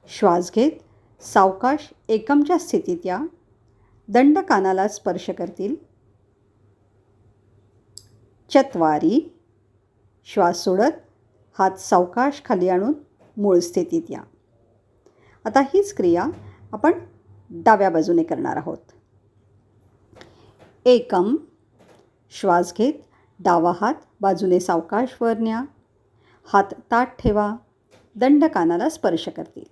श्वास घेत सावकाश एकमच्या स्थितीत या. दंड कानाला स्पर्श करतील. चत्वारी. श्वास सोडत हात सावकाश खाली आणून मूळ स्थितीत या. आता हीच क्रिया आपण डाव्या बाजूने करणार आहोत. एकम. श्वास घेत डावा हात बाजूने सावकाश वर न्या. हात ताठ ठेवा. दंड कानाला स्पर्श करतील.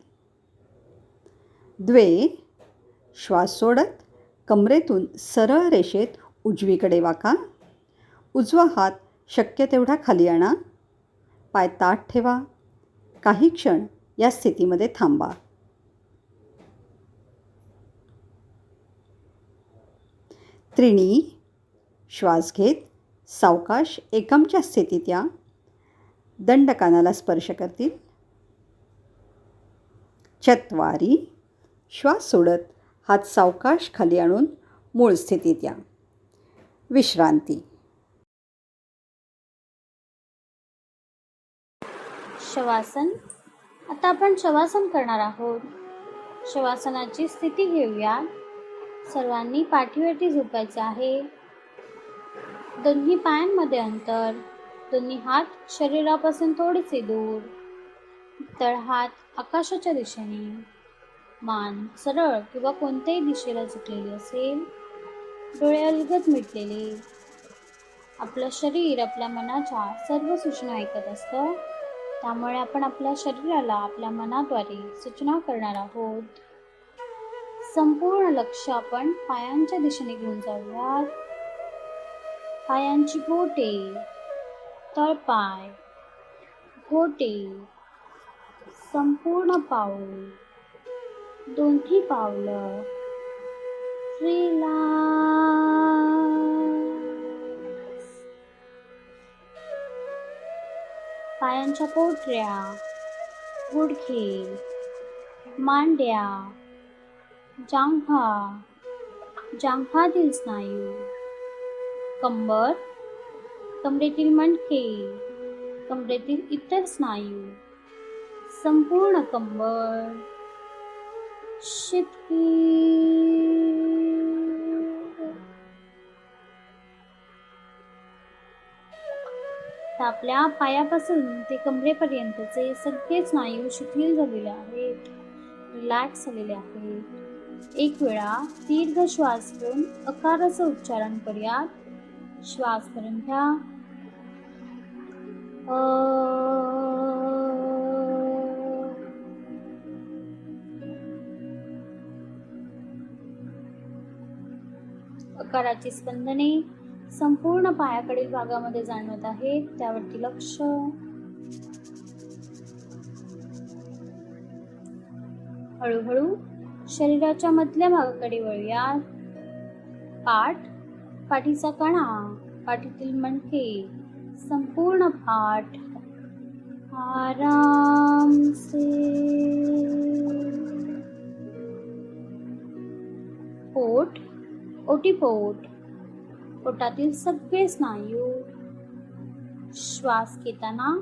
द्वे. श्वास सोडत कमरेतून सरळ रेषेत उजवीकडे वाका. उजवा हात शक्य तेवढा खाली आणा. पाय ताठ ठेवा. काही क्षण या स्थितीमध्ये थांबा. त्रिणी. श्वास घेत सावकाश एकमच्या स्थितीत या. दंड कानाला स्पर्श करतील. चत्वारी. श्वास सोडत हात सावकाश खाली आणून मूळ स्थितीत या. विश्रांती. शवासन. आता आपण शवासन करणार आहोत. शवासनाची स्थिती घेऊया. सर्वांनी पाठीवरती झोपायचे आहे. दोन्ही पायांमध्ये अंतर. दोन्ही हात शरीरापासून थोडेसे दूर. तळहात आकाशाच्या दिशेने. मान सरळ किंवा कोणत्याही दिशेला झुकलेली असेल. डोळे अलगद मिटलेले. आपलं शरीर आपल्या मनाच्या सर्व सूचना ऐकत असतं. त्यामुळे आपण आपल्या शरीराला आपल्या मनाद्वारे सूचना करणार आहोत. संपूर्ण लक्ष आपण पायांच्या दिशेने घेऊन जाऊयात. पायांची बोटे, तळपाय, घोटे, संपूर्ण पाऊल, दोन्ही पावलं, रिलॅक्स. पायांच्या पोटऱ्या, गुडघे, मांड्या, जांघा, जांघातील स्नायू, कंबर, कमरेतील मणके, कमरेतील इतर स्नायू, संपूर्ण कंबर, शिटकी. आपल्या पायापासून ते कमरेपर्यंतचे सगळे स्नायू शिथिल झालेले आहेत, रिलॅक्स झालेले आहेत. एक वेळा दीर्घ श्वास घेऊन अकाराचं उच्चारण करूयात. श्वास भरून घ्या. अकाराची स्पंदने संपूर्ण पायाकडील भागामध्ये जाणवत आहेत, त्यावरती लक्ष. हळूहळू शरीराच्या मधल्या भागाकडे वळूयात. पाठ, पाठीचा कणा, पाठीतील मणके, संपूर्ण पाठ आराम से. पोट, ओटीपोट, पोटातील सगळे स्नायू. श्वास घेताना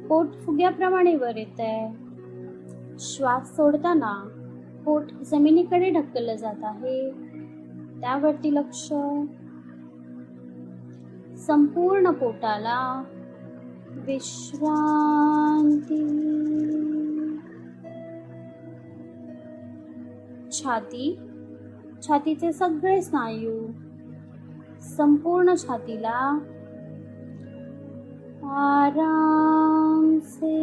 पोट फुग्याप्रमाणे वर येते. श्वास सोडताना पोट जमिनीकडे ढकललं जात आहे, त्यावरती लक्ष. संपूर्ण पोटाला विश्रांती. छाती, छातीचे सगळे स्नायू. संपूर्ण छातीला आराम से.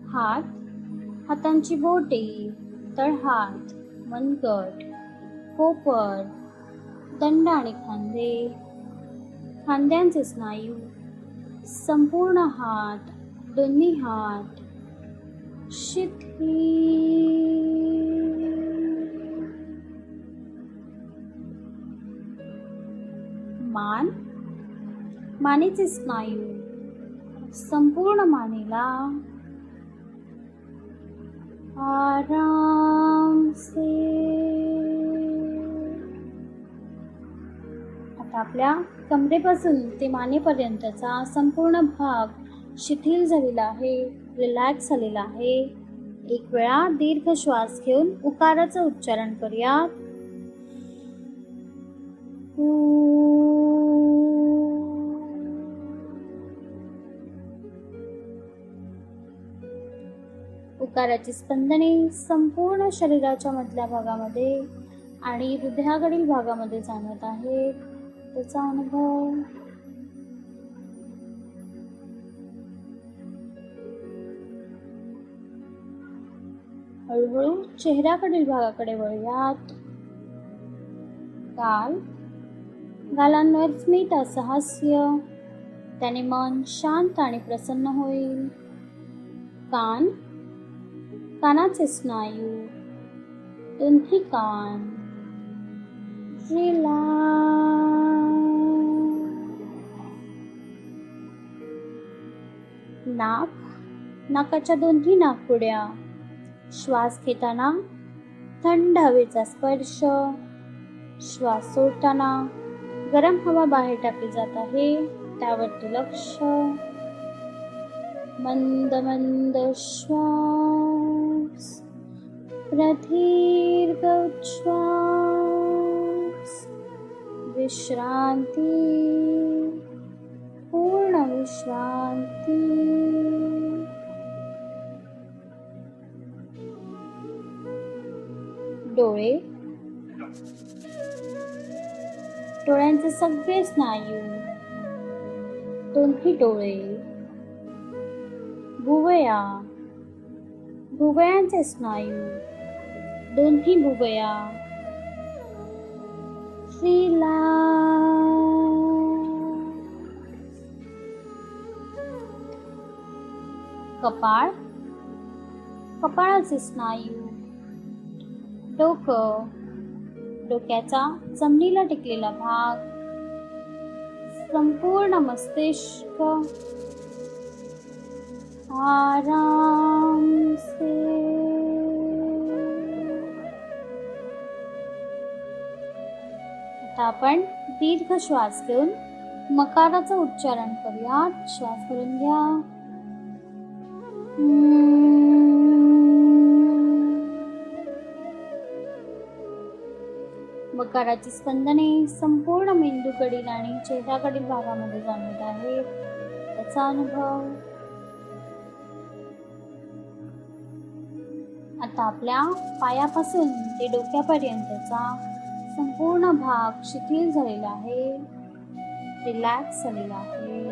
हात, हातांची बोटे, तळहात, मनगट, कोपर, दंड आणि खांदे. खांद्यांचे स्नायू. संपूर्ण हात, दोन्ही हात शिथिल. मान, मानेचे स्नायू. संपूर्ण मानेला आराम से. आता आपल्या कमरेपासून ते मानेपर्यंतचा संपूर्ण भाग शिथिल झालेला आहे, रिलॅक्स झालेला आहे. एक वेळा दीर्घ श्वास घेऊन उकाराचं उच्चारण करूयात. उकाराची स्पंदने संपूर्ण शरीराच्या मधल्या भागामध्ये आणि हृदयाकडील भागामध्ये जाणवत आहेत, त्याचा अनुभव. हळूहळू चेहऱ्याकडील भागाकडे वळूयात. गाल, गालांवर स्मित असं हास्य, त्याने मन शांत आणि प्रसन्न होईल. कान, कानाचे स्नायू, दोन्ही कान नाक, नाकाच्या दोन्ही नाकपुड्या. श्वास घेताना थंड हवेचा स्पर्श. श्वास सोडताना गरम हवा बाहेर टाकली जात आहे, त्यावरती लक्ष. मंद मंद श्वास, प्रदीर्घ उच्छ्वास. विश्रांती, पूर्ण विश्रांती. डोळे, डोळ्यांचे सगळे स्नायू, दोन्ही डोळे. भुवया, भुवयांचे स्नायू, दोन्ही भुवया. कपाळ, कपाळाचे स्नायू. डोकं, डोक्याचा जमिनीला टेकलेला भाग. संपूर्ण मस्तिष्क आराम से. आता आपण दीर्घ श्वास घेऊन मकाराचं उच्चारण करूयात. श्वास भरून घ्या. मकाराची स्पंदने संपूर्ण मेंदूकडील आणि चेहऱ्याकडील भागामध्ये जाणवत आहेत, त्याचा अनुभव. आता आपल्या पायापासून ते डोक्यापर्यंतचा संपूर्ण भाग शिथिल झालेला आहे, रिलॅक्स झालेला आहे.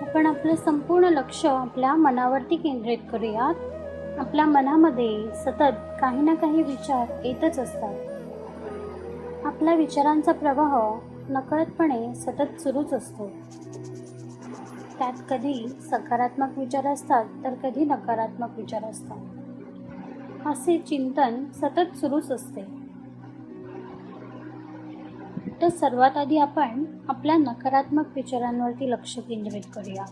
आपण आपलं संपूर्ण लक्ष आपल्या मनावरती केंद्रित करूयात. आपल्या मनामध्ये सतत काही ना काही विचार येतच असतात. आपल्या विचारांचा प्रवाह नकळतपणे सतत सुरूच असतो. त्यात कधी सकारात्मक विचार असतात तर कधी नकारात्मक विचार असतात. असे चिंतन सतत सुरूच असते. तर सर्वात आधी आपण आपल्या नकारात्मक विचारांवरती लक्ष केंद्रित करूया.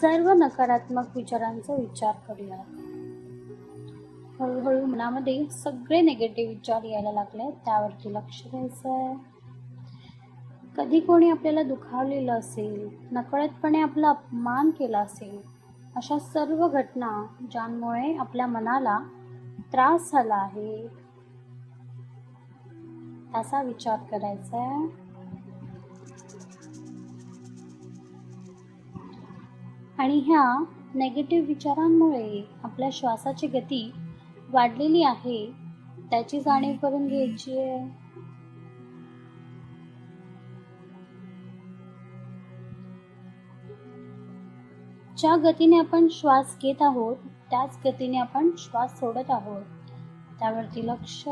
सर्व नकारात्मक विचारांचा विचार करूया. हळूहळू मनामध्ये सगळे निगेटिव्ह विचार यायला लागले, त्यावरती लक्ष द्यायचं आहे. कधी कोणी आपल्याला दुखावलेलं असेल, नकळतपणे आपला अपमान केला असेल, अशा सर्व घटना ज्यामुळे आपल्या मनाला त्रास झाला आहे त्याचा विचार करायचा आहे. आणि ह्या नेगेटिव्ह विचारांमुळे आपल्या श्वासाची गती वाढलेली आहे त्याची जाणीव करून घ्यायची आहे. ज्या गतीने आपण श्वास घेत आहोत त्याच गतीने आपण श्वास सोडत आहोत, त्यावरती लक्ष.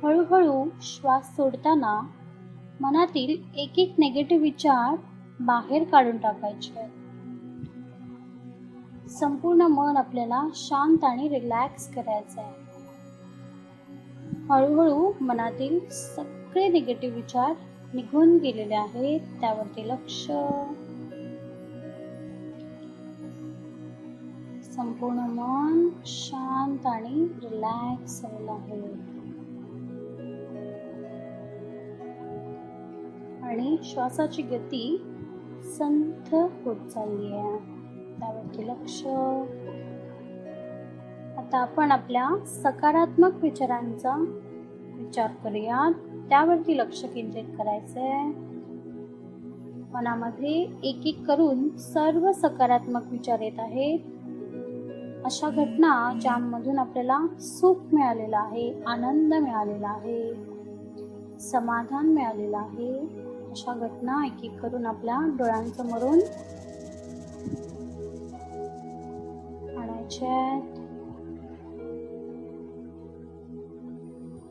हळूहळू श्वास सोडताना मनातील एक एक नेगेटिव्ह विचार बाहेर काढून टाकायचे. संपूर्ण मन आपल्याला शांत आणि रिलॅक्स करायचं आहे. हळूहळू मनातील सगळे निगेटिव्ह विचार निघून गेलेले आहेत, त्यावरती लक्ष. संपूर्ण मन शांत आणि रिलॅक्स झालेलं आहे. आणि श्वासाची गती संथ होत चालली आहे, त्यावरती लक्ष. आता आपण आपल्या सकारात्मक विचारांचा विचार करूया, त्यावरती लक्ष केंद्रित करायचंय. मनामध्ये एक एक करून सर्व सकारात्मक विचार येत आहेत. अशा घटना ज्यामधून आपल्याला सुख मिळालेलं आहे, आनंद मिळालेला आहे, समाधान मिळालेलं आहे, अशा घटना एक एक करून आपल्या डोळ्यांसमोरून आणायच्या,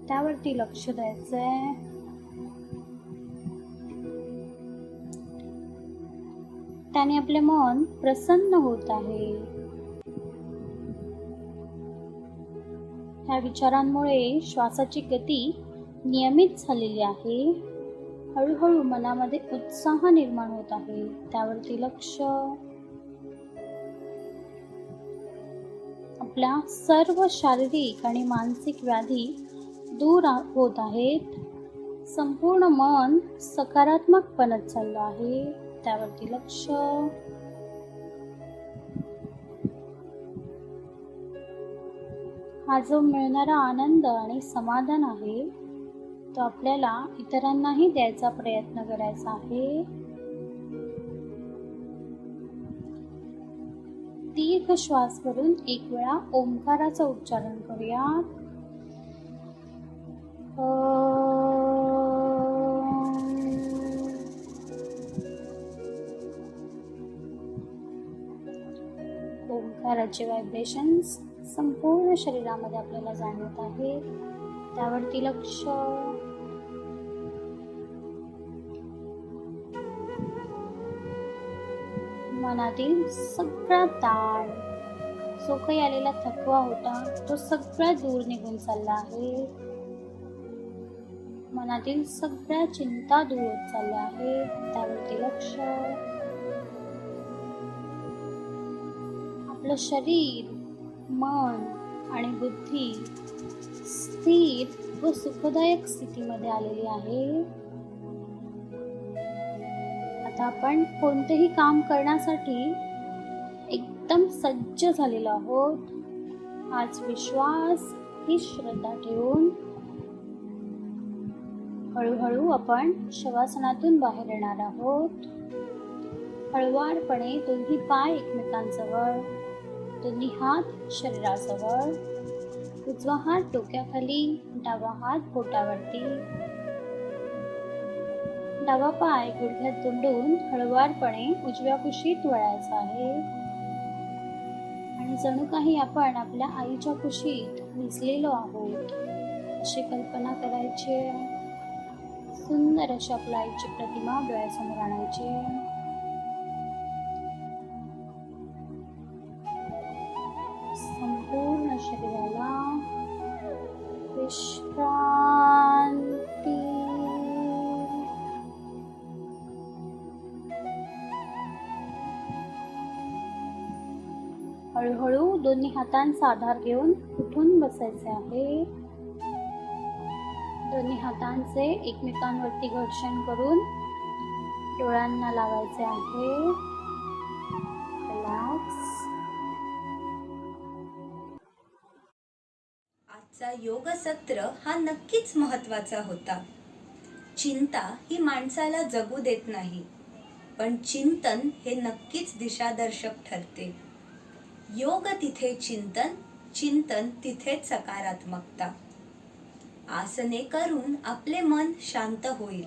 त्यावरती लक्ष द्यायचंय. त्याने आपले मन प्रसन्न होत आहे. ह्या विचारांमुळे श्वासाची गती नियमित झालेली आहे. हळूहळू मनामध्ये उत्साह निर्माण होत आहे, त्यावरती लक्ष. आपल्या सर्व शारीरिक आणि मानसिक व्याधी दूर होत आहेत. संपूर्ण मन सकारात्मक बनत चाललं आहे, त्यावरती लक्ष. हा जो मिळणारा आनंद आणि समाधान आहे तो आपल्याला इतरांनाही द्यायचा प्रयत्न करायचा आहे. दीर्घ श्वास भरून एक वेळा ओंकाराचं उच्चारण करूया. ओंकाराचे व्हायब्रेशन्स संपूर्ण शरीरामध्ये आपल्याला जाणवत आहेत, त्यावरती लक्ष. मनातील सगळा ताण, जो काही आलेला थकवा होता तो सगळा दूर निघून चालला आहे. मनातील सगळ्या चिंता दूर होत चालल्या आहेत, त्यावरती लक्ष. आपलं शरीर, मन आणि बुद्धी स्थिर व सुखदायक स्थितीमध्ये आलेली आहे. आता आपण कोणतेही काम करण्यासाठी एकदम सज्ज झालेलो आहोत. आज विश्वास ही श्रद्धा ठेवून हळूहळू आपण शवासनातून बाहेर येणार आहोत. हळुवारपणे दोन्ही पाय एकमेकांजवळ, दोन्ही हात शरीराजवळ, उजवा हात डोक्याखाली, डावा हात पोटावरती, डावा पाय गुडघ्यात दुमडून हळुवारपणे उजव्या कुशीत वळायचा आहे. आणि जणू काही आपण आपल्या आईच्या कुशीत निजलेलो आहोत अशी कल्पना करायची. सुंदर अशी आपल्या आईची प्रतिमा डोळ्यासमोर आणायची. संपूर्ण शरीराला विश्रांती. दोन्ही हातांचा आधार घेऊन उठून बसायचे आहे. दोन्ही हातांचे एकमेकांवरती घर्षण करून डोळ्यांना लावायचे आहे. रिलॅक्स. आजचा योग सत्र हा नक्कीच महत्वाचा होता. चिंता ही माणसाला जगू देत नाही, पण चिंतन हे नक्कीच दिशादर्शक ठरते. योग तिथे चिंतन, चिंतन तिथेच सकारात्मकता. आसने करून आपले मन शांत होईल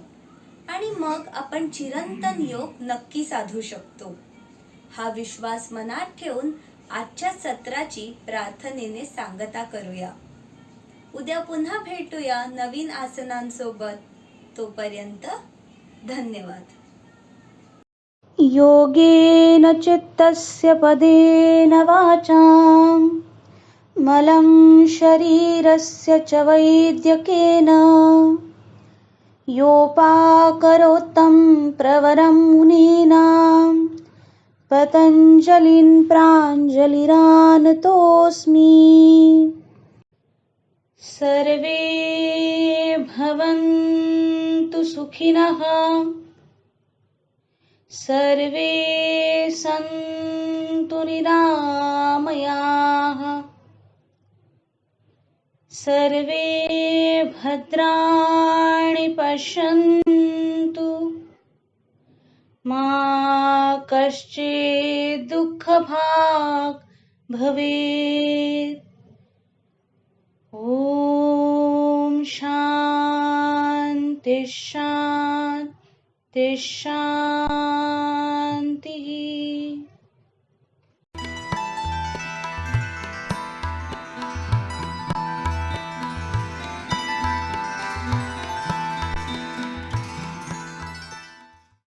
आणि मग आपण चिरंतन योग नक्की साधू शकतो. हा विश्वास मनात ठेवून आजच्या सत्राची प्रार्थनेने सांगता करूया. उद्या पुन्हा भेटूया नवीन आसनांसोबत. तोपर्यंत धन्यवाद. योगेन चित्तस्य पदेन वाचां मलं शरीरस्य च वैद्यकेन योपाकरोत्तं प्रवरं मुनीनां पतञ्जलिं प्राञ्जलिरानतोऽस्मि. सर्वे भवन्तु सुखिनः, सर्वे सन्तु निरामयाः, सर्वे भद्राणि पश्यन्तु, मा कश्चित् दुःखभाग् भवेत्. ॐ शान्ति शान्ति शान्ति.